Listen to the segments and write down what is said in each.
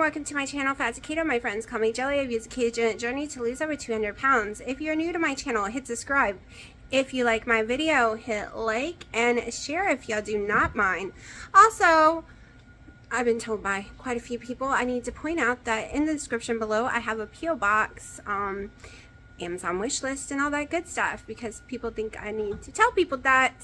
welcome to my channel, Fat to Keto. My friends call me Jelly. I've used the ketogenic journey to lose over 200 pounds. If you're new to my channel, hit subscribe. If you like my video, hit like and share if y'all do not mind. Also, I've been told by quite a few people, I need to point out that in the description below, I have a P.O. box, Amazon wish list, and all that good stuff, because people think I need to tell people that.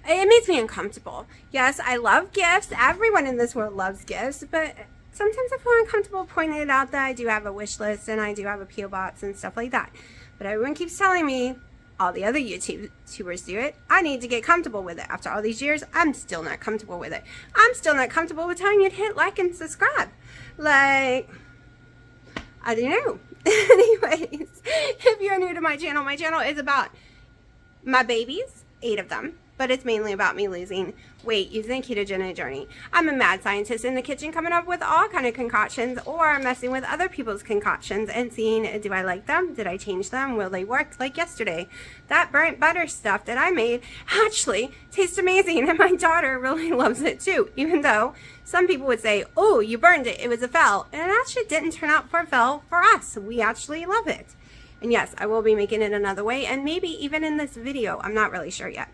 It makes me uncomfortable. Yes, I love gifts. Everyone in this world loves gifts, but sometimes I feel uncomfortable pointing it out that I do have a wish list and I do have a P.O. box and stuff like that. But everyone keeps telling me all the other YouTubers do it. I need to get comfortable with it. After all these years, I'm still not comfortable with it. I'm still not comfortable with telling you to hit like and subscribe. Like, I don't know. Anyways, if you're new to my channel is about my babies, 8 of them. But it's mainly about me losing weight using the ketogenic journey. I'm a mad scientist in the kitchen, coming up with all kind of concoctions or messing with other people's concoctions and seeing, do I like them? Did I change them? Will they work? Like yesterday, that burnt butter stuff that I made actually tastes amazing, and my daughter really loves it too, even though some people would say, oh, you burned it, it was a fail. And it actually didn't turn out for a fail for us. We actually love it. And yes, I will be making it another way, and maybe even in this video. I'm not really sure yet.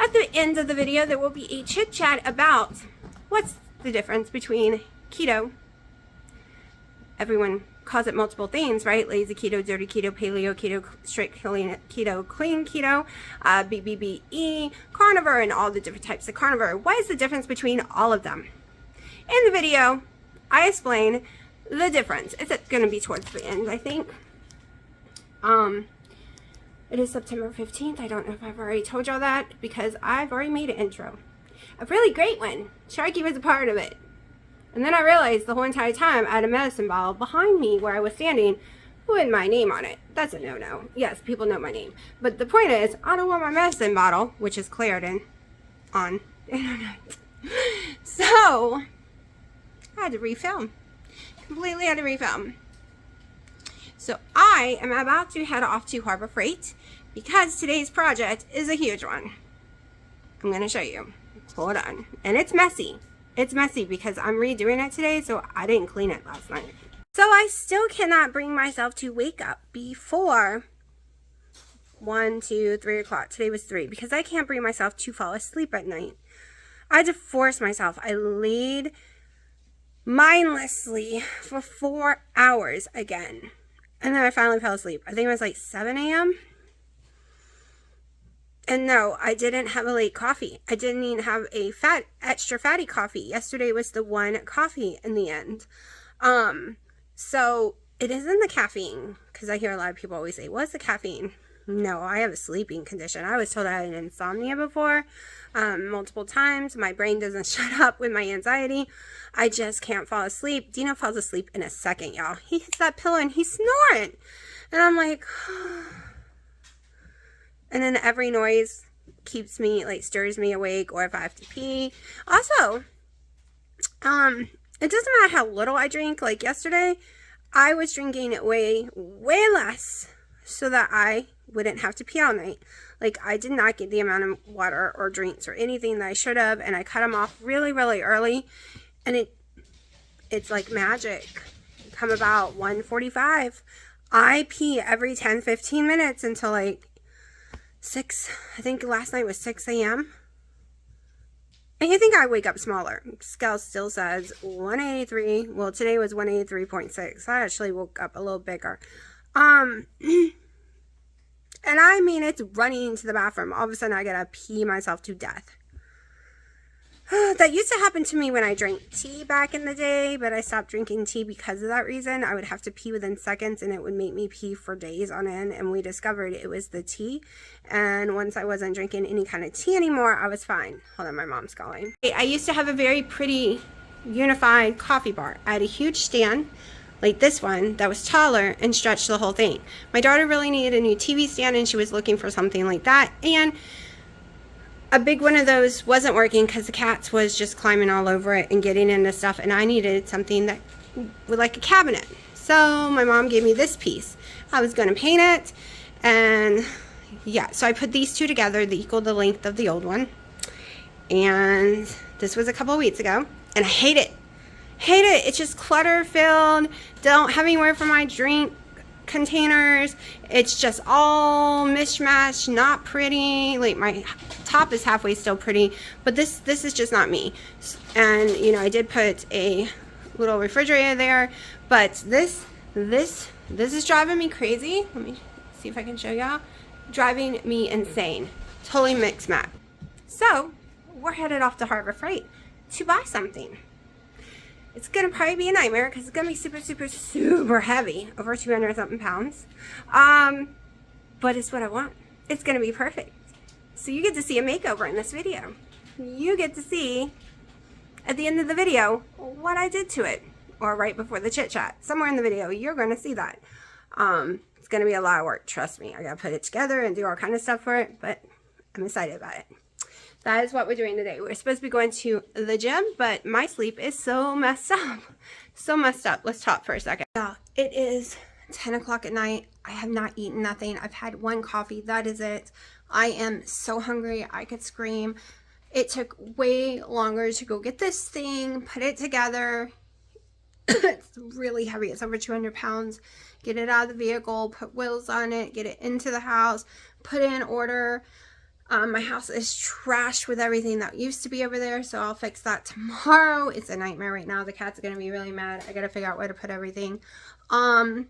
At the end of the video, there will be a chit chat about what's the difference between keto. Everyone calls it multiple things, right? Lazy keto, dirty keto, paleo keto, strict keto, clean keto, BBBE, carnivore, and all the different types of carnivore. What is the difference between all of them? In the video, I explain the difference. It's going to be towards the end, I think. It is September 15th. I don't know if I've already told y'all that, because I've already made an intro. A really great one. Sharky was a part of it. And then I realized the whole entire time I had a medicine bottle behind me where I was standing with my name on it. That's a no-no. Yes, people know my name. But the point is, I don't want my medicine bottle, which is Claritin, on internet. So, I had to refilm. Completely had to refilm. So I am about to head off to Harbor Freight because today's project is a huge one. I'm going to show you. Hold on. And it's messy. It's messy because I'm redoing it today, so I didn't clean it last night. So I still cannot bring myself to wake up before 1, 2, 3 o'clock. Today was 3 because I can't bring myself to fall asleep at night. I had to force myself. I laid mindlessly for 4 hours again. And then I finally fell asleep. I think it was like 7 a.m. And no, I didn't have a late coffee. I didn't even have a extra fatty coffee. Yesterday was the one coffee in the end. So it isn't the caffeine, because I hear a lot of people always say, what's the caffeine? No, I have a sleeping condition. I was told I had insomnia before, multiple times. My brain doesn't shut up with my anxiety. I just can't fall asleep. Dino falls asleep in a second, y'all. He hits that pillow and he's snoring. And I'm like, and then every noise keeps me, like, stirs me awake, or if I have to pee. Also, it doesn't matter how little I drink. Like yesterday, I was drinking way less so that I wouldn't have to pee all night. Like, I did not get the amount of water or drinks or anything that I should have, and I cut them off really early. And it's like magic. Come about 1:45, I pee every 10-15 minutes until like 6. I think last night was 6 a.m. And you think I wake up smaller. Scale still says 183. Well, today was 183.6. I actually woke up a little bigger. And I mean, it's running to the bathroom. All of a sudden, I gotta pee myself to death. That used to happen to me when I drank tea back in the day, but I stopped drinking tea because of that reason. I would have to pee within seconds, and it would make me pee for days on end, and we discovered it was the tea. And once I wasn't drinking any kind of tea anymore, I was fine. Hold on, my mom's calling. I used to have a very pretty, unified coffee bar. I had a huge stand, like this one, that was taller and stretched the whole thing. My daughter really needed a new TV stand, and she was looking for something like that, and a big one of those wasn't working because the cats was just climbing all over it and getting into stuff, and I needed something that was like a cabinet. So my mom gave me this piece. I was going to paint it, and yeah, so I put these two together to equal the length of the old one. And this was a couple of weeks ago, and I hate it. Hate it. It's just clutter filled. Don't have anywhere for my drink containers. It's just all mishmash, not pretty. Like my top is halfway still pretty, but this is just not me. And you know, I did put a little refrigerator there, but this is driving me crazy. Let me see if I can show y'all. Driving me insane. Totally mixed match. So we're headed off to Harbor Freight to buy something. It's gonna probably be a nightmare because it's gonna be super heavy, over 200 something pounds. But it's what I want. It's gonna be perfect. So you get to see a makeover in this video. You get to see at the end of the video what I did to it, or right before the chit chat. Somewhere in the video, you're gonna see that. It's gonna be a lot of work, trust me. I gotta put it together and do all kind of stuff for it, but I'm excited about it. That is what we're doing today. We're supposed to be going to the gym, but my sleep is so messed up. So messed up. Let's talk for a second. Yeah, it is 10 o'clock at night. I have not eaten nothing. I've had one coffee. That is it. I am so hungry. I could scream. It took way longer to go get this thing, put it together. It's really heavy. It's over 200 pounds. Get it out of the vehicle, put wheels on it, get it into the house, put it in order. My house is trashed with everything that used to be over there, so I'll fix that tomorrow. It's a nightmare right now. The cat's going to be really mad. I got to figure out where to put everything. And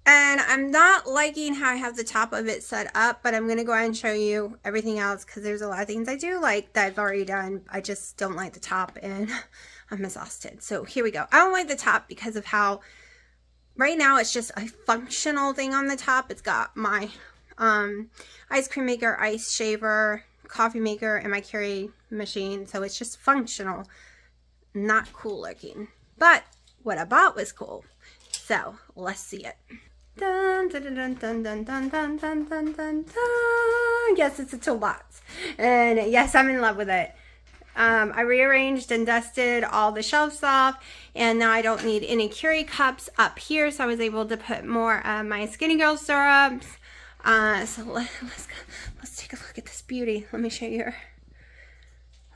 I'm not liking how I have the top of it set up, but I'm going to go ahead and show you everything else because there's a lot of things I do like that I've already done. I just don't like the top, and I'm exhausted. So here we go. I don't like the top because of how right now it's just a functional thing on the top. It's got my ice cream maker, ice shaver, coffee maker, and my Keurig machine. So it's just functional, not cool looking. But what I bought was cool. So let's see it. Dun, dun, dun, dun, dun, dun, dun, dun, dun, dun, dun. Yes, it's a toolbox. And yes, I'm in love with it. I rearranged and dusted all the shelves off, and now I don't need any Keurig cups up here, so I was able to put more of my Skinny Girl syrups. So let's take a look at this beauty. Let me show you her.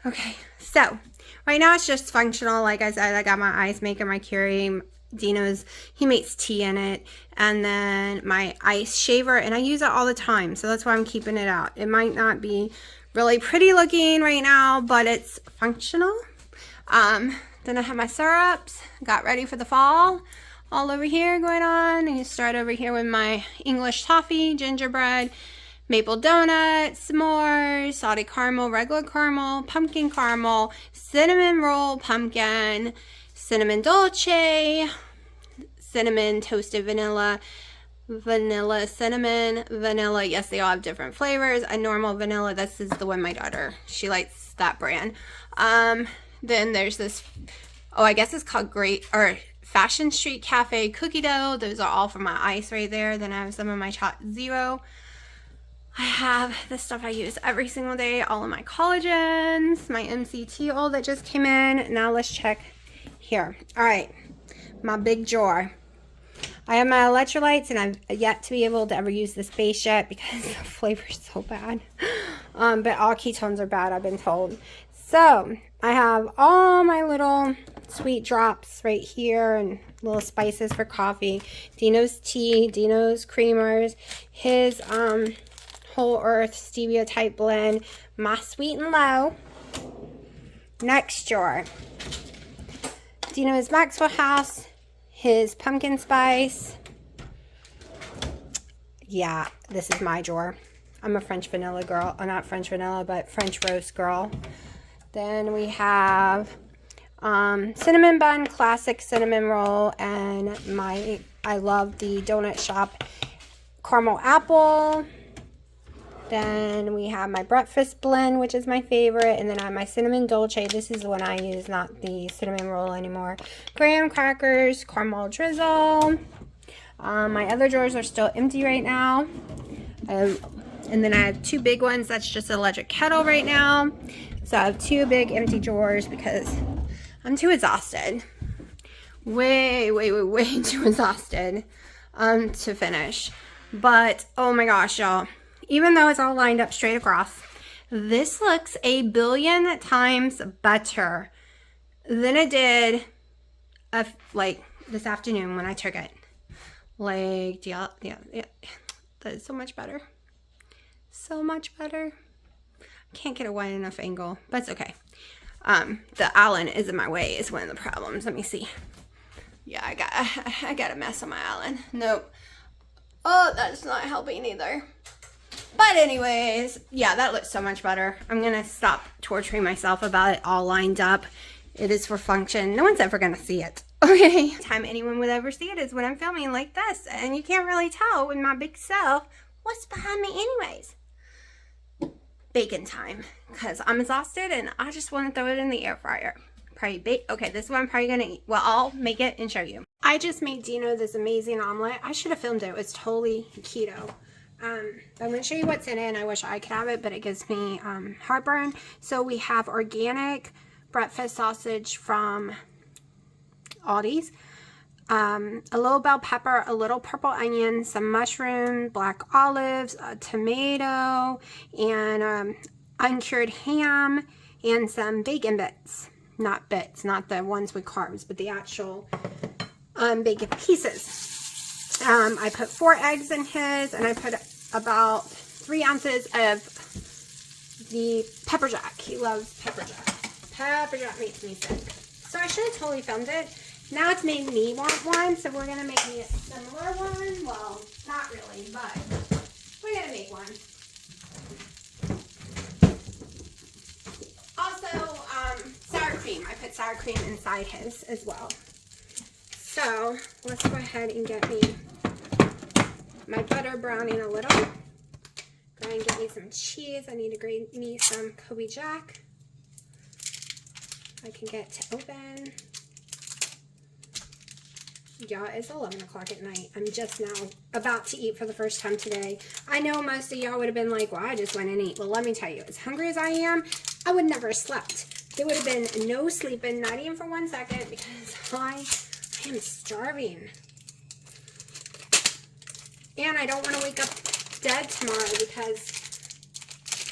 Okay, so right now it's just functional. Like I said, I got my ice maker, my Keurig, Dino's, he makes tea in it, and then my ice shaver, and I use it all the time, so that's why I'm keeping it out. It might not be really pretty looking right now, but it's functional. Then I have my syrups, got ready for the fall. All over here going on. I start over here with my English toffee, gingerbread, maple donut, s'mores, salted caramel, regular caramel, pumpkin caramel, cinnamon roll pumpkin, cinnamon dolce, cinnamon toasted vanilla, vanilla cinnamon, vanilla. Yes, they all have different flavors. A normal vanilla, this is the one my daughter, she likes that brand. Then there's this, oh, I guess it's called Fashion Street Cafe cookie dough. Those are all for my ice right there. Then I have some of my Shot Zero. I have the stuff I use every single day, all of my collagens, my MCT oil that just came in. Now let's check here. All right, my big drawer. I have my electrolytes, and I've yet to be able to ever use this base yet because the flavor is so bad. But all ketones are bad, I've been told. So I have all my little sweet drops right here and little spices for coffee. Dino's tea, Dino's creamers, his whole earth stevia type blend, my sweet and low. Next drawer, Dino's Maxwell House, his pumpkin spice. Yeah, this is my drawer. I'm a French vanilla girl. Not French vanilla, but French roast girl. Then we have cinnamon bun, classic cinnamon roll, and I love the Donut Shop caramel apple. Then we have my breakfast blend, which is my favorite, and then I have my cinnamon dolce. This is the one I use, not the cinnamon roll anymore. Graham crackers, caramel drizzle. My other drawers are still empty right now. And then I have two big ones. That's just an electric kettle right now. So I have two big empty drawers because I'm too exhausted. Way too exhausted to finish. But, oh my gosh, y'all. Even though it's all lined up straight across, this looks a billion times better than it did like this afternoon when I took it. Like, yeah, that is so much better. So much better. Can't get a wide enough angle, but it's okay. The Allen is in my way is one of the problems. Let me see. Yeah, I got a mess on my Allen. Nope. Oh, that's not helping either. But anyways, yeah, that looks so much better. I'm gonna stop torturing myself about it all lined up. It is for function. No one's ever gonna see it. Okay. Time anyone would ever see it is when I'm filming like this, and you can't really tell with my big self what's behind me anyways. Bacon time, because I'm exhausted and I just want to throw it in the air fryer. Probably bake. Okay, this is what I'm probably gonna eat. Well, I'll make it and show you. I just made Dino this amazing omelet. I should have filmed it. It was totally keto. I'm going to show you what's in it, and I wish I could have it, but it gives me heartburn. So we have organic breakfast sausage from Aldi's, a little bell pepper, a little purple onion, some mushroom, black olives, a tomato, and uncured ham, and some bacon bits. Not the ones with carbs, but the actual bacon pieces. I put 4 eggs in his, and I put about 3 ounces of the pepper jack. He loves pepper jack. Pepper jack makes me sick. So I should have totally filmed it. Now it's made me want one, so we're going to make me a similar one. Well, not really, but we're going to make one. Also, sour cream. I put sour cream inside his as well. So let's go ahead and get me my butter browning a little. Go ahead and get me some cheese. I need to grate me some Kobe Jack. I can get to open. Y'all, it's 11 o'clock at night. I'm just now about to eat for the first time today. I know most of y'all would have been like, well, I just went and ate. Well, let me tell you, as hungry as I am, I would never have slept. There would have been no sleeping, not even for 1 second, because I am starving. And I don't want to wake up dead tomorrow because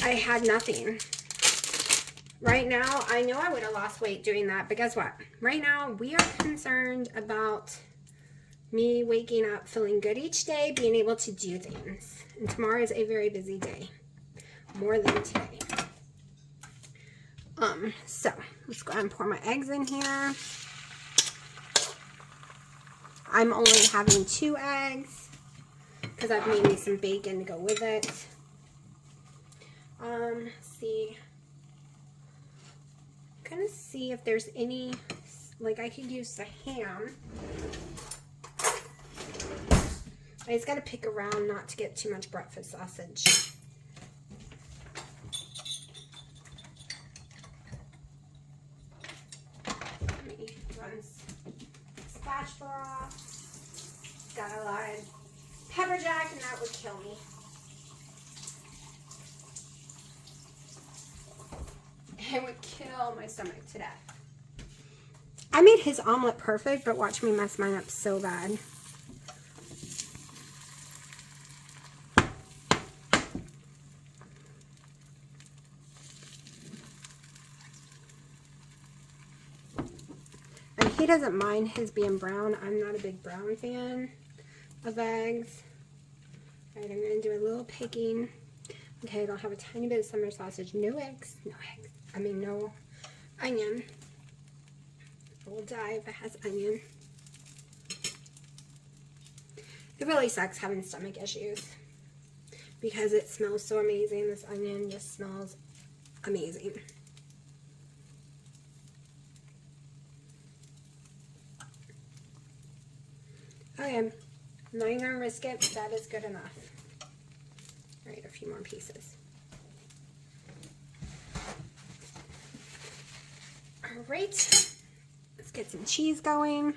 I had nothing. Right now, I know I would have lost weight doing that, but guess what? Right now, we are concerned about me waking up feeling good each day, being able to do things. And tomorrow is a very busy day. More than today. So, let's go ahead and pour my eggs in here. I'm only having 2 eggs because I've made me some bacon to go with it. Let's see. I'm gonna see if there's any, like I could use the ham. I just gotta pick around not to get too much breakfast sausage. Let me run spatula off. Got a lot of pepper jack and that would kill me. It would kill my stomach to death. I made his omelet perfect, but watch me mess mine up so bad. And he doesn't mind his being brown. I'm not a big brown fan of eggs. All right, I'm going to do a little picking. Okay, it'll have a tiny bit of summer sausage. No eggs. No eggs. I mean, no onion. It will die if it has onion. It really sucks having stomach issues because it smells so amazing. This onion just smells amazing. Okay, I'm not even going to risk it. That is good enough. All right, a few more pieces. All right, let's get some cheese going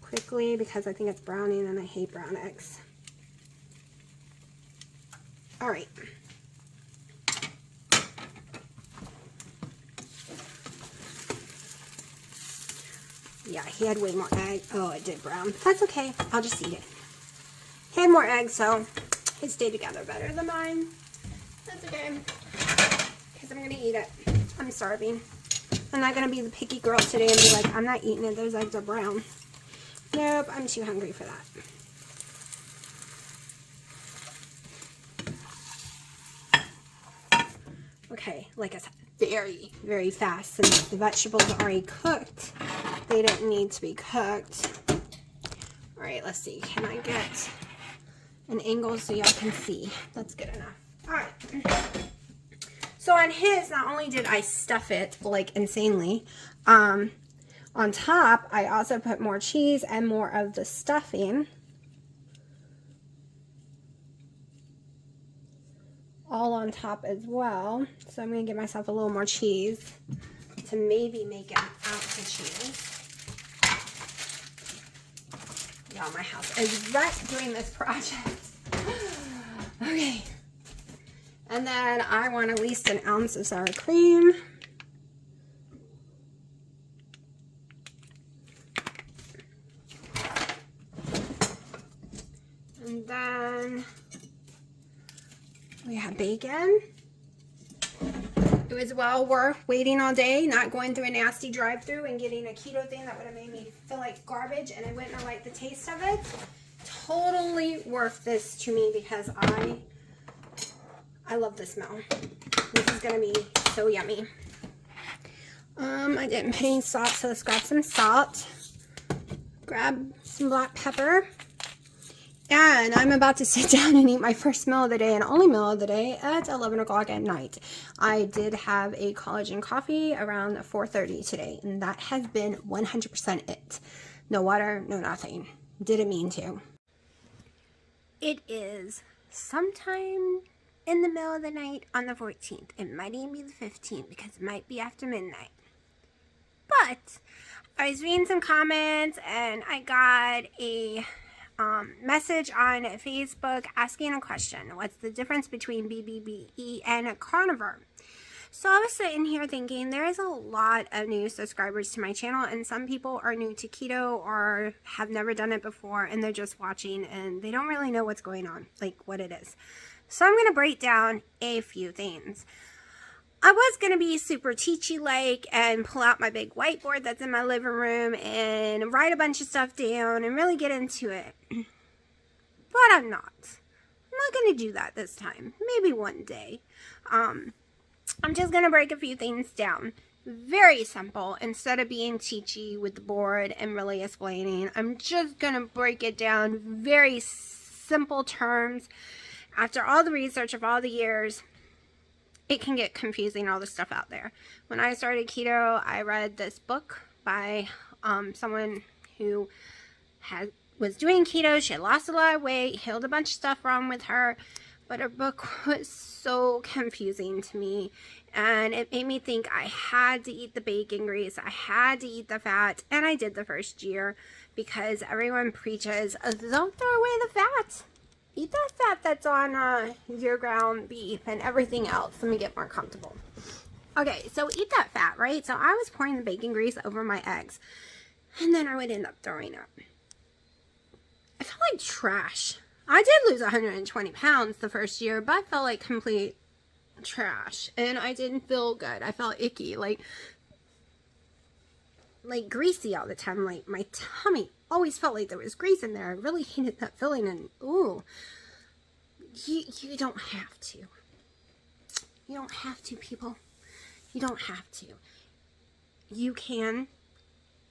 quickly because I think it's browning and I hate brown eggs. All right. Yeah, he had way more egg. Oh, it did brown. That's okay. I'll just eat it. He had more eggs, so it stayed together better than mine. That's okay. Because I'm going to eat it. I'm starving. I'm not going to be the picky girl today and be like, I'm not eating it. Those eggs are brown. Nope, I'm too hungry for that. Okay, like I said, very, very fast. Since the vegetables are already cooked, they didn't need to be cooked. All right, let's see. Can I get an angle so y'all can see? That's good enough. All right. So on his, not only did I stuff it like insanely, on top, I also put more cheese and more of the stuffing. All on top as well. So I'm going to give myself a little more cheese to maybe make an ounce of cheese. Y'all, my house is wrecked doing this project. Okay. And then I want at least an ounce of sour cream. And then we have bacon. It was well worth waiting all day, not going through a nasty drive-through and getting a keto thing that would have made me feel like garbage and I wouldn't have liked the taste of it. Totally worth this to me because I love the smell. This is gonna be so yummy. I didn't put any salt, so let's grab some salt. Grab some black pepper. And I'm about to sit down and eat my first meal of the day and only meal of the day at 11 o'clock at night. I did have a collagen coffee around 4:30 today, and that has been 100% it. No water, no nothing. Didn't mean to. It is sometime in the middle of the night on the 14th. It might even be the 15th because it might be after midnight. But I was reading some comments and I got a message on Facebook asking a question. What's the difference between BBBE and a carnivore? So I was sitting here thinking there is a lot of new subscribers to my channel, and some people are new to keto or have never done it before and they're just watching and they don't really know what's going on, like what it is. So I'm going to break down a few things. I was going to be super teachy-like and pull out my big whiteboard that's in my living room and write a bunch of stuff down and really get into it. But I'm not. I'm not going to do that this time. Maybe one day. I'm just going to break a few things down. Very simple. Instead of being teachy with the board and really explaining, I'm just going to break it down very simple terms. After all the research of all the years, it can get confusing, all the stuff out there. When I started keto, I read this book by someone who was doing keto. She had lost a lot of weight, healed a bunch of stuff wrong with her, but her book was so confusing to me, and it made me think I had to eat the bacon grease, I had to eat the fat, and I did the first year because everyone preaches, don't throw away the fat. Eat that fat that's on your ground beef and everything else. Let me get more comfortable. Okay, so eat that fat, right? So I was pouring the bacon grease over my eggs, and then I would end up throwing up. I felt like trash. I did lose 120 pounds the first year, but I felt like complete trash, and I didn't feel good. I felt icky, like greasy all the time. Like my tummy always felt like there was grease in there. I really hated that feeling, and ooh, you don't have to. You don't have to, people. You don't have to. You can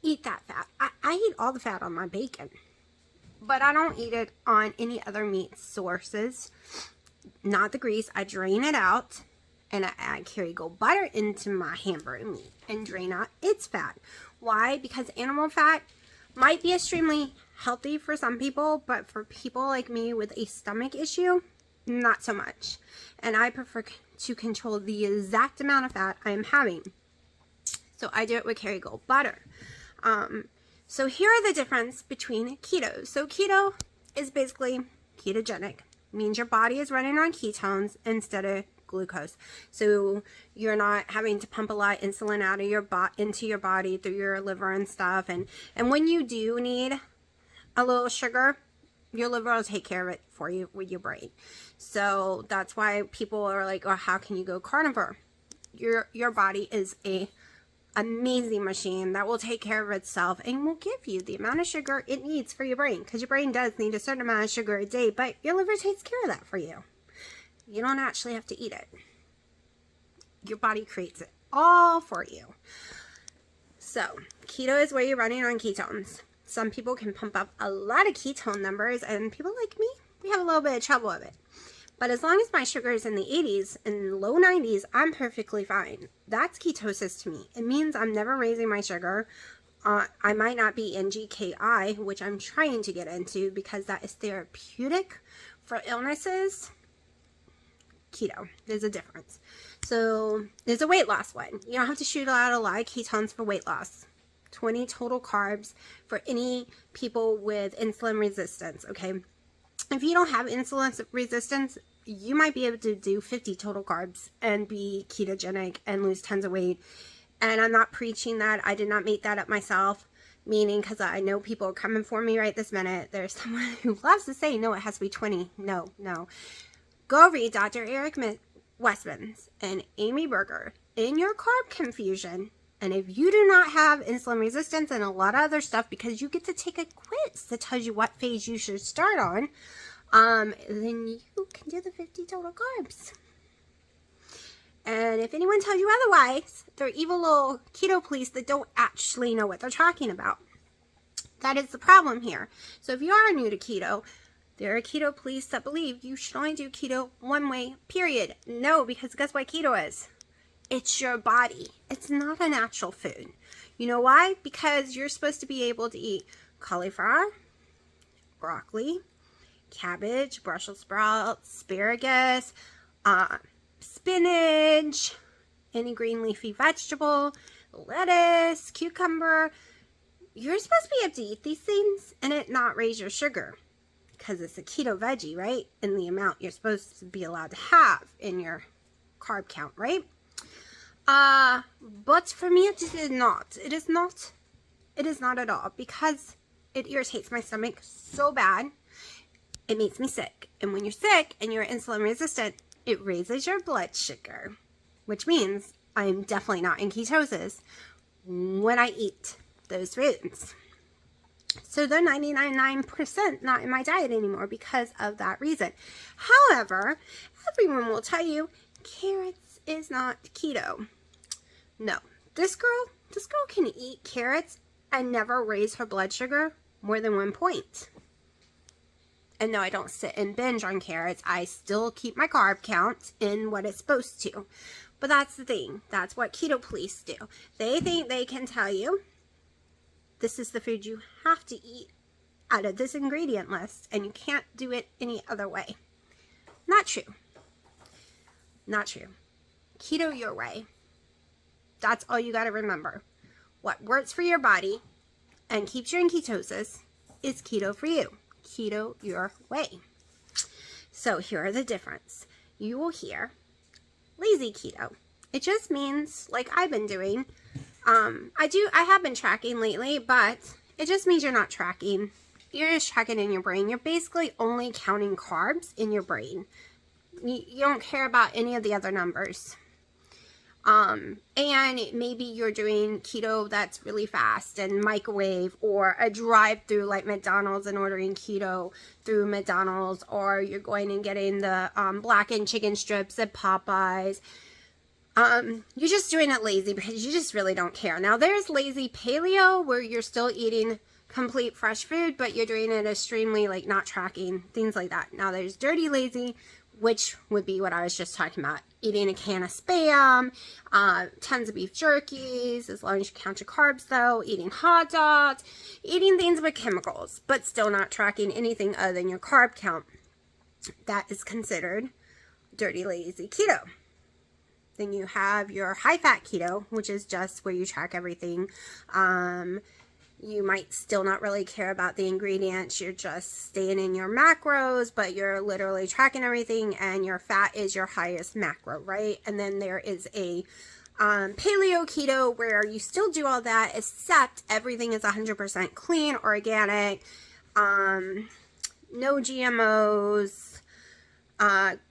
eat that fat. I eat all the fat on my bacon, but I don't eat it on any other meat sources. Not the grease. I drain it out, and I add Kerrygold butter into my hamburger meat and drain out its fat. Why? Because animal fat might be extremely healthy for some people, but for people like me with a stomach issue, not so much. And I prefer to control the exact amount of fat I am having. So I do it with Kerrygold butter. So here are the difference between keto. So keto is basically ketogenic. Means your body is running on ketones instead of glucose. So you're not having to pump a lot of insulin out of your into your body through your liver and stuff. And when you do need a little sugar, your liver will take care of it for you with your brain. So that's why people are like, oh, how can you go carnivore? Your body is a amazing machine that will take care of itself and will give you the amount of sugar it needs for your brain, because your brain does need a certain amount of sugar a day, but your liver takes care of that for you. You don't actually have to eat it. Your body creates it all for you. So keto is where you're running on ketones. Some people can pump up a lot of ketone numbers, and people like me, we have a little bit of trouble with it. But as long as my sugar is in the 80s and low 90s, I'm perfectly fine. That's ketosis to me. It means I'm never raising my sugar. I might not be in GKI, which I'm trying to get into because that is therapeutic for illnesses. Keto, there's a difference. So there's a weight loss one. You don't have to shoot out a lot of ketones for weight loss. 20 total carbs for any people with insulin resistance, okay? If you don't have insulin resistance, you might be able to do 50 total carbs and be ketogenic and lose tons of weight. And I'm not preaching that. I did not make that up myself, meaning because I know people are coming for me right this minute. There's someone who loves to say, no, it has to be 20. No. Go read Dr. Eric Westman's and Amy Berger in your carb confusion. And if you do not have insulin resistance and a lot of other stuff, because you get to take a quiz that tells you what phase you should start on, then you can do the 50 total carbs. And if anyone tells you otherwise, they're evil little keto police that don't actually know what they're talking about. That is the problem here. So if you are new to keto, there are keto police that believe you should only do keto one way, period. No, because guess what keto is? It's your body. It's not a natural food. You know why? Because you're supposed to be able to eat cauliflower, broccoli, cabbage, Brussels sprouts, asparagus, spinach, any green leafy vegetable, lettuce, cucumber. You're supposed to be able to eat these things and it not raise your sugar, because it's a keto veggie, right? And the amount you're supposed to be allowed to have in your carb count, right? But for me, it is not. It is not at all, because it irritates my stomach so bad. It makes me sick. And when you're sick and you're insulin resistant, it raises your blood sugar, which means I'm definitely not in ketosis when I eat those foods. So they're 99.9% not in my diet anymore because of that reason. However, everyone will tell you carrots is not keto. No, this girl can eat carrots and never raise her blood sugar more than 1 point. And no, I don't sit and binge on carrots. I still keep my carb count in what it's supposed to. But that's the thing. That's what keto police do. They think they can tell you this is the food you have to eat out of this ingredient list, and you can't do it any other way. Not true. Not true. Keto your way. That's all you got to remember. What works for your body and keeps you in ketosis is keto for you. Keto your way. So here are the difference. You will hear lazy keto. It just means, like I've been doing, I have been tracking lately, but it just means you're not tracking. You're just tracking in your brain. You're basically only counting carbs in your brain. You don't care about any of the other numbers. And maybe you're doing keto that's really fast and microwave, or a drive-through like McDonald's and ordering keto through McDonald's, or you're going and getting the blackened chicken strips at Popeyes. You're just doing it lazy because you just really don't care. Now, there's lazy paleo where you're still eating complete fresh food, but you're doing it extremely, like, not tracking, things like that. Now, there's dirty lazy, which would be what I was just talking about. Eating a can of Spam, tons of beef jerkies, as long as you count your carbs though, eating hot dogs, eating things with chemicals, but still not tracking anything other than your carb count. That is considered dirty lazy keto. Then you have your high fat keto, which is just where you track everything. You might still not really care about the ingredients. You're just staying in your macros, but you're literally tracking everything, and your fat is your highest macro, right? And then there is a paleo keto where you still do all that, except everything is 100% clean, organic, no GMOs,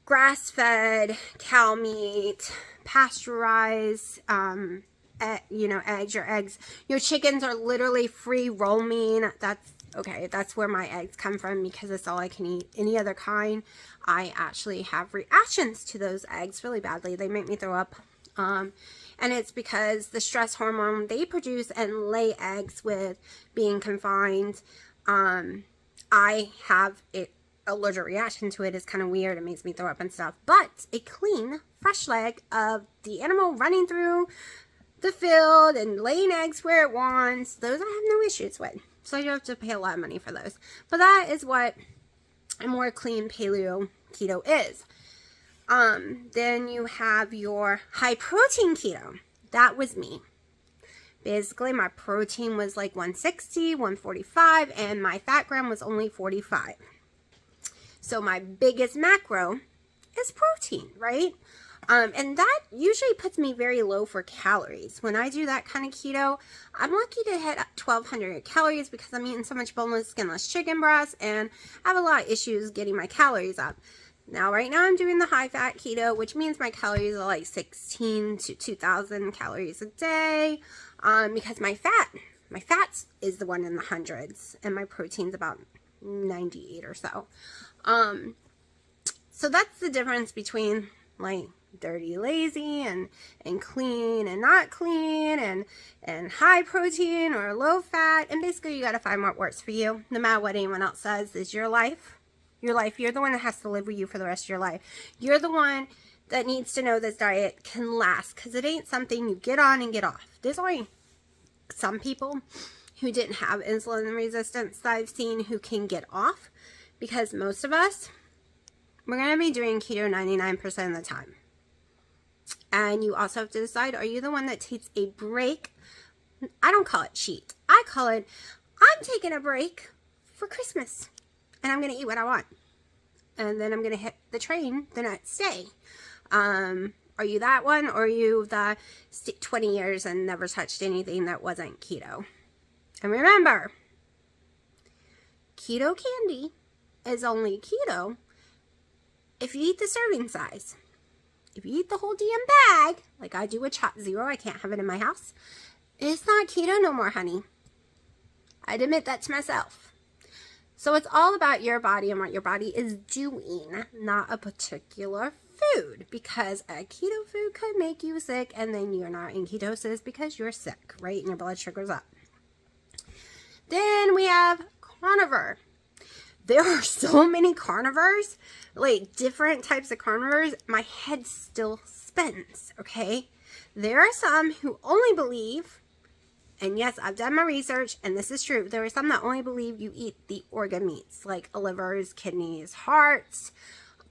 grass-fed cow meat, pasteurized, eggs. Your chickens are literally free roaming. That's where my eggs come from, because it's all I can eat. Any other kind, I actually have reactions to those eggs really badly. They make me throw up. And it's because the stress hormone they produce and lay eggs with being confined, I have an allergic reaction to it. It's kind of weird. It makes me throw up and stuff. But a clean, fresh leg of the animal running through the field and laying eggs where it wants, those I have no issues with. So you have to pay a lot of money for those. But that is what a more clean paleo keto is. Then you have your high protein keto. That was me. Basically, my protein was like 160, 145, and my fat gram was only 45. So my biggest macro is protein, right? And that usually puts me very low for calories. When I do that kind of keto, I'm lucky to hit 1,200 calories because I'm eating so much boneless, skinless chicken breast, and I have a lot of issues getting my calories up. Now, right now, I'm doing the high-fat keto, which means my calories are like 16 to 2,000 calories a day, because my fats is the one in the hundreds, and my protein's about 98 or so. So that's the difference between, like, dirty, lazy, and clean and not clean, and high protein or low fat. And basically, you got to find what works for you, no matter what anyone else says is your life. Your life, you're the one that has to live with you for the rest of your life. You're the one that needs to know this diet can last, because it ain't something you get on and get off. There's only some people who didn't have insulin resistance that I've seen who can get off, because most of us, we're going to be doing keto 99% of the time. And you also have to decide, are you the one that takes a break? I don't call it cheat. I call it, I'm taking a break for Christmas. And I'm going to eat what I want. And then I'm going to hit the train the next day. Are you that one? Or are you the 20 years and never touched anything that wasn't keto? And remember, keto candy is only keto if you eat the serving size. If you eat the whole damn bag, like I do with Chop Zero, I can't have it in my house. It's not keto no more, honey. I'd admit that to myself. So it's all about your body and what your body is doing, not a particular food, because a keto food could make you sick, and then you're not in ketosis because you're sick, right? And your blood sugar's up. Then we have carnivore. There are so many carnivores, like different types of carnivores. My head still spins, okay? There are some who only believe, and yes, I've done my research, and this is true. There are some that only believe you eat the organ meats, like livers, kidneys, hearts,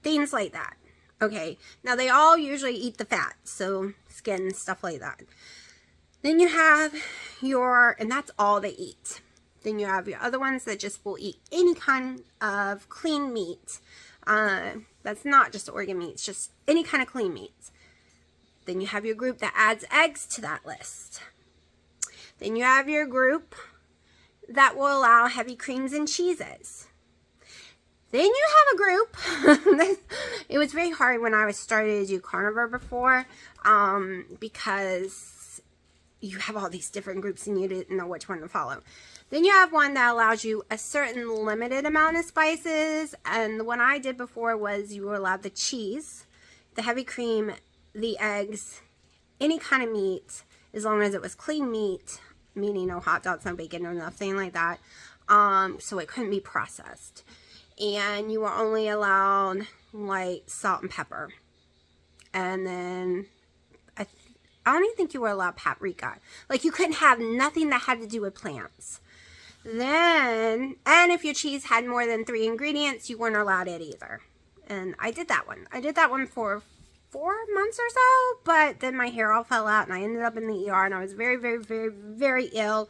things like that. Okay, now they all usually eat the fat, so skin, stuff like that. Then you have and that's all they eat. Then you have your other ones that just will eat any kind of clean meat. That's not just organ meats, just any kind of clean meats. Then you have your group that adds eggs to that list. Then you have your group that will allow heavy creams and cheeses. Then you have a group, it was very hard when I was started to do carnivore before, because you have all these different groups and you didn't know which one to follow. Then you have one that allows you a certain limited amount of spices, and the one I did before was you were allowed the cheese, the heavy cream, the eggs, any kind of meat, as long as it was clean meat, meaning no hot dogs, no bacon, no nothing like that. So it couldn't be processed. And you were only allowed like salt and pepper. And then I don't even think you were allowed paprika. Like you couldn't have nothing that had to do with plants. Then, and if your cheese had more than 3 ingredients, you weren't allowed it either. And I did that one. I did that one for 4 months or so, but then my hair all fell out and I ended up in the ER and I was very, very, very, very ill.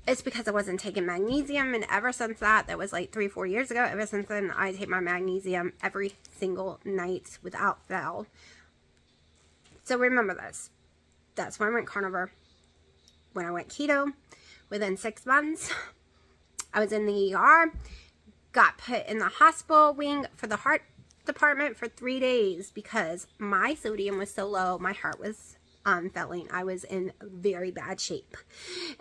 It's because I wasn't taking magnesium, and ever since that was like 3-4 years ago, ever since then, I take my magnesium every single night without fail. So remember this. That's when I went carnivore. When I went keto, within 6 months, I was in the ER, got put in the hospital wing for the heart department for 3 days because my sodium was so low, my heart was failing. I was in very bad shape.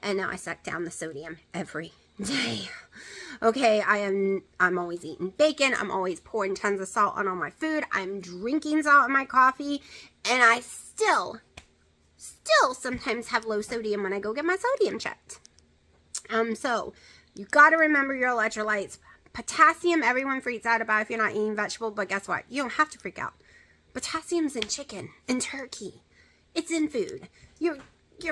And now I suck down the sodium every day. Okay, I'm always eating bacon. I'm always pouring tons of salt on all my food. I'm drinking salt in my coffee. And I still sometimes have low sodium when I go get my sodium checked. So you got to remember your electrolytes. Potassium, everyone freaks out about if you're not eating vegetable, but guess what? You don't have to freak out. Potassium's in chicken and turkey. It's in food. You're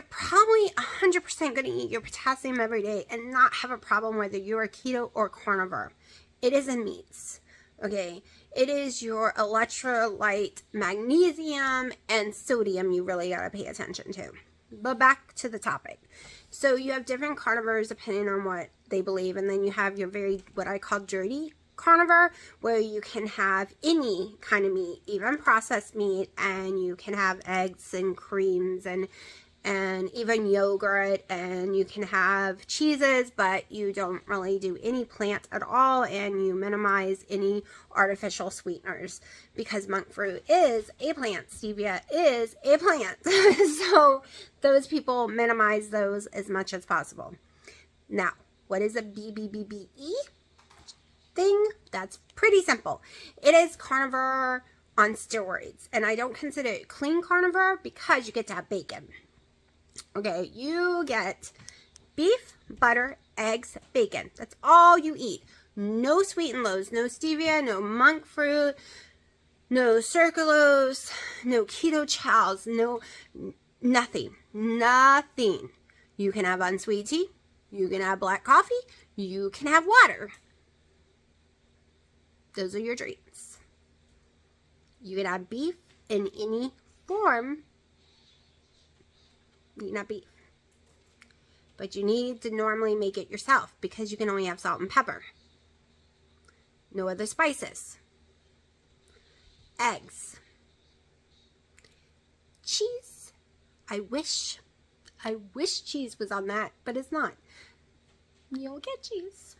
probably 100% going to eat your potassium every day and not have a problem whether you're keto or carnivore. It is in meats. Okay, it is your electrolyte, magnesium, and sodium you really got to pay attention to. But back to the topic. So you have different carnivores depending on what they believe, and then you have your what I call dirty carnivore, where you can have any kind of meat, even processed meat, and you can have eggs and creams and even yogurt, and you can have cheeses, but you don't really do any plant at all, and you minimize any artificial sweeteners because monk fruit is a plant, stevia is a plant. So those people minimize those as much as possible. Now, what is a BBBBE thing? That's pretty simple. It is carnivore on steroids, and I don't consider it clean carnivore because you get to have bacon. Okay, you get beef, butter, eggs, bacon. That's all you eat. No sweet and lows, no stevia, no monk fruit, no sucralose, no keto chows, no nothing. You can have unsweet tea, you can have black coffee, you can have water. Those are your treats. You can have beef in any form. Not beef, but you need to normally make it yourself because you can only have salt and pepper, no other spices. Eggs, cheese. I wish cheese was on that, but it's not. You'll get cheese.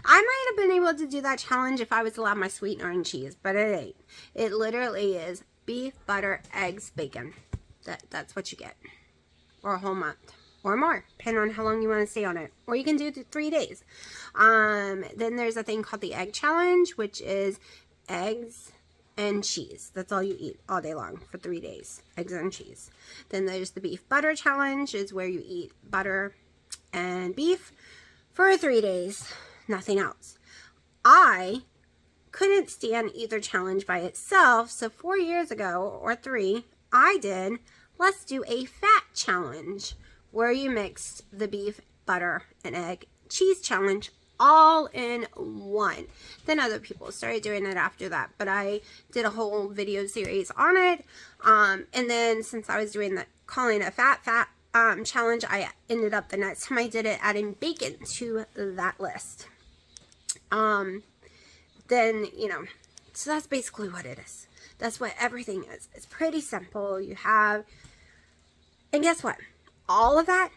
I might have been able to do that challenge if I was allowed my sweetener and cheese, but it ain't. It literally is beef, butter, eggs, bacon. That's what you get. Or a whole month or more, depending on how long you want to stay on it. Or you can do 3 days. Then there's a thing called the egg challenge, which is eggs and cheese. That's all you eat all day long for 3 days, eggs and cheese. Then there's the beef butter challenge, is where you eat butter and beef for 3 days, nothing else. I couldn't stand either challenge by itself, so 4 years ago, or 3, I did let's do a fat challenge where you mix the beef, butter, and egg cheese challenge all in one. Then other people started doing it after that, but I did a whole video series on it. And then since I was doing that, calling it a fat challenge, I ended up the next time I did it adding bacon to that list. Then, you know, so that's basically what it is. That's what everything is. It's pretty simple. You have, and guess what? All of that,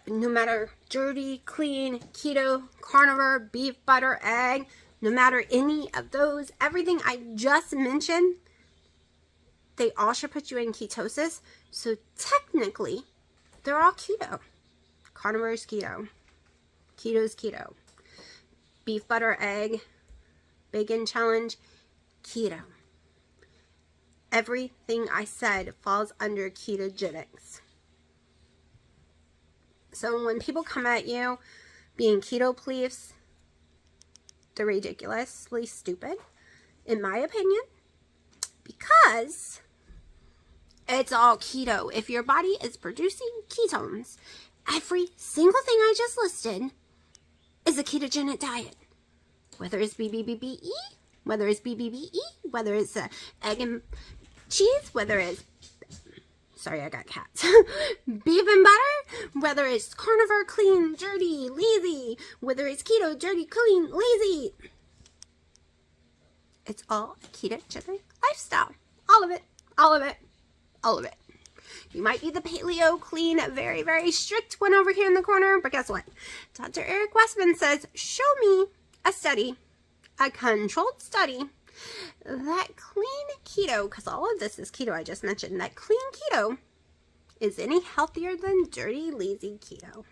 no matter dirty, clean, keto, carnivore, beef, butter, egg, no matter any of those, everything I just mentioned, they all should put you in ketosis. So technically, they're all keto. Carnivore is keto. Keto is keto. Beef, butter, egg, bacon challenge, keto. Everything I said falls under ketogenics. So when people come at you being keto please, they're ridiculously stupid, in my opinion, because it's all keto. If your body is producing ketones, every single thing I just listed is a ketogenic diet. Whether it's BBBBE, whether it's BBBE, whether it's egg and cheese, whether it's, sorry, I got cats, beef and butter, whether it's carnivore, clean, dirty, lazy, whether it's keto, dirty, clean, lazy. It's all a ketogenic lifestyle. All of it, all of it, all of it. You might be the paleo, clean, very, very strict one over here in the corner, but guess what? Dr. Eric Westman says, show me a study, a controlled study, that clean keto, because all of this is keto I just mentioned, that clean keto is any healthier than dirty, lazy keto.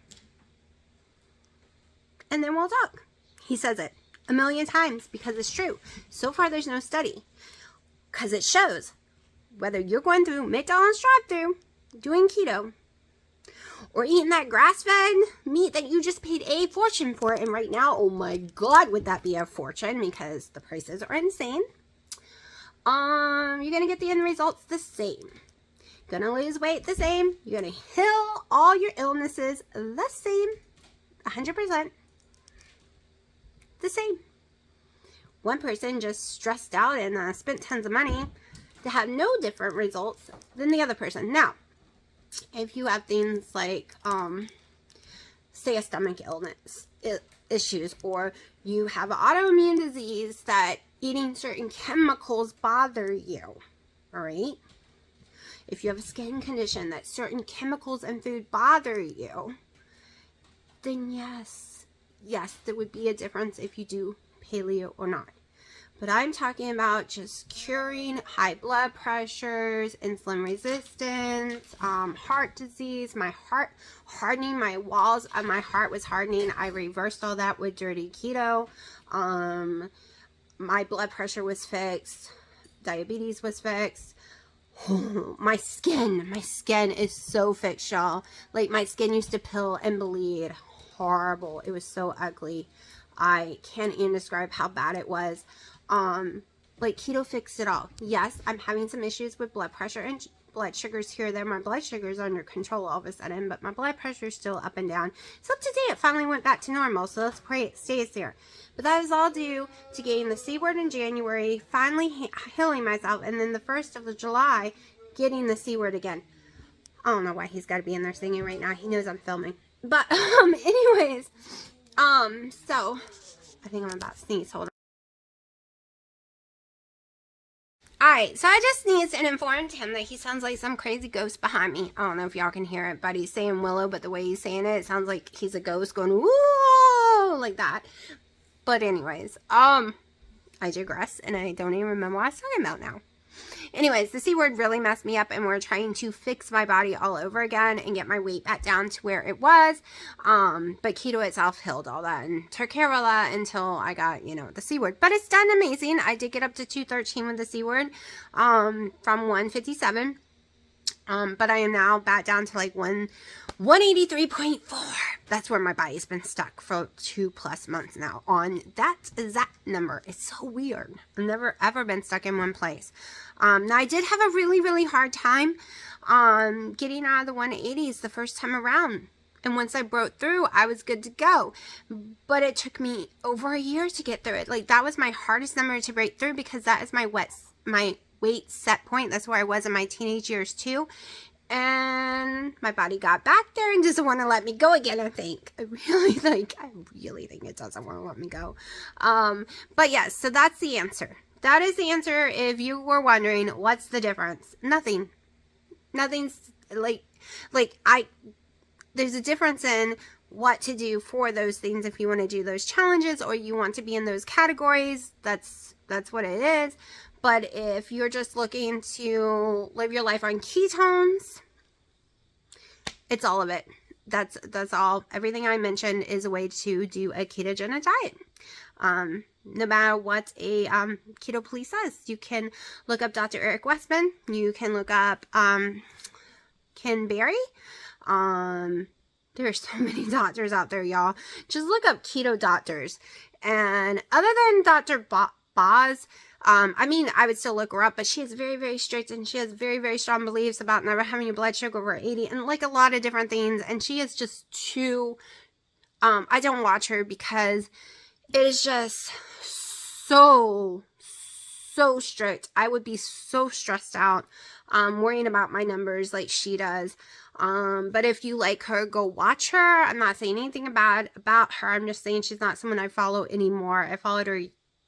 And then we'll talk. He says it a million times because it's true. So far, there's no study because it shows whether you're going through McDonald's drive-thru, doing keto, or eating that grass-fed meat that you just paid a fortune for. And right now, oh my God, would that be a fortune because the prices are insane. You're going to get the end results the same. Going to lose weight the same. You're going to heal all your illnesses the same. 100%. The same. One person just stressed out and spent tons of money to have no different results than the other person. Now, if you have things like, say, a stomach illness issues, or you have an autoimmune disease that eating certain chemicals bother you, all right? If you have a skin condition that certain chemicals in food bother you, then yes, there would be a difference if you do paleo or not. But I'm talking about just curing high blood pressures, insulin resistance, heart disease, my heart hardening, my walls of my heart was hardening. I reversed all that with dirty keto. My blood pressure was fixed. Diabetes was fixed. My skin is so fixed, y'all. Like, my skin used to peel and bleed. Horrible. It was so ugly. I can't even describe how bad it was. Like, keto fixed it all. Yes, I'm having some issues with blood pressure and blood sugars here and there. My blood sugar is under control all of a sudden, but my blood pressure is still up and down. So today it finally went back to normal, so let's pray it stays there. But that is all due to getting the C word in January, finally healing myself, and then the 1st of July, getting the C word again. I don't know why he's got to be in there singing right now. He knows I'm filming. But, anyways, so, I think I'm about to sneeze. Hold on. Alright, so I just sneezed and informed him that he sounds like some crazy ghost behind me. I don't know if y'all can hear it, but he's saying Willow, but the way he's saying it, it sounds like he's a ghost going, whoa, like that. But anyways, I digress, and I don't even remember what I was talking about now. Anyways, the C word really messed me up, and we're trying to fix my body all over again and get my weight back down to where it was. But keto itself healed all that and took care of all that until I got, the C word. But it's done amazing. I did get up to 213 with the C word, from 157. But I am now back down to like 183.4. That's where my body's been stuck for 2+ months now on that exact number. It's so weird. I've never ever been stuck in one place. Now I did have a really, really hard time getting out of the 180s the first time around. And once I broke through, I was good to go. But it took me over a year to get through it. Like, that was my hardest number to break through because that is my weight set point. That's where I was in my teenage years too. And my body got back there and doesn't want to let me go again, I think. I really think it doesn't want to let me go. But yes, so that's the answer. That is the answer. If you were wondering, what's the difference? Nothing. Nothing's there's a difference in what to do for those things. If you want to do those challenges or you want to be in those categories, that's what it is. But if you're just looking to live your life on ketones, it's all of it. That's all. Everything I mentioned is a way to do a ketogenic diet. No matter what a keto police says. You can look up Dr. Eric Westman. You can look up Ken Berry. There are so many doctors out there, y'all. Just look up keto doctors. And other than Dr. Boz, I would still look her up, but she is very, very strict, and she has very, very strong beliefs about never having your blood sugar over 80, and like a lot of different things, and she is just too, I don't watch her because it is just so strict. I would be so stressed out, worrying about my numbers like she does. But if you like her, go watch her. I'm not saying anything bad about her. I'm just saying she's not someone I follow anymore. I followed her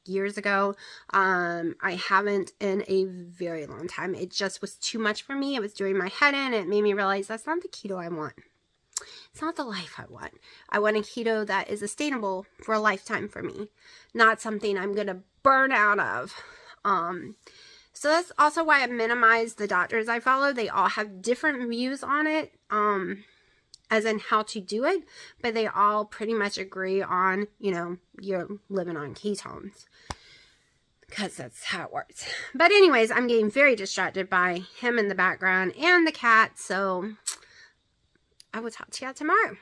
years ago. I haven't in a very long time. It just was too much for me. It was doing my head in. It made me realize that's not the keto I want. It's not the life I want. I want a keto that is sustainable for a lifetime for me, not something I'm going to burn out of. So that's also why I minimize the doctors I follow. They all have different views on it, as in how to do it, but they all pretty much agree on, you know, you're living on ketones, because that's how it works. But anyways, I'm getting very distracted by him in the background and the cat, so I will talk to you tomorrow.